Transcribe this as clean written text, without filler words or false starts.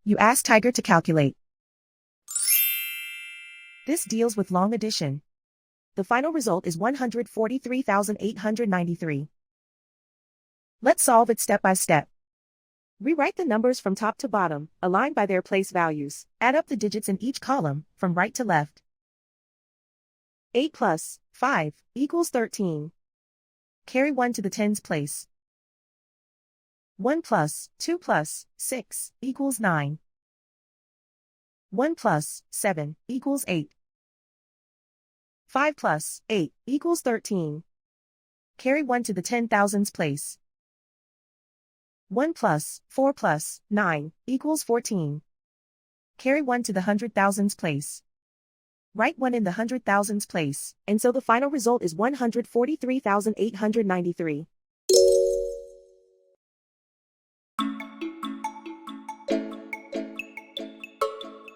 You ask Tiger to calculate. This deals with long addition. The final result is 143,893. Let's solve it step by step. Rewrite the numbers from top to bottom, aligned by their place values. Add up the digits in each column, from right to left. 8 plus 5 equals 13. Carry 1 to the tens place. 1 plus 2 plus 6 equals 9. 1 plus 7 equals 8. 5 plus 8 equals 13. Carry 1 to the 10,000s place. 1 plus 4 plus 9 equals 14. Carry 1 to the 100,000s place. Write 1 in the 100,000s place, and so the final result is 143,893.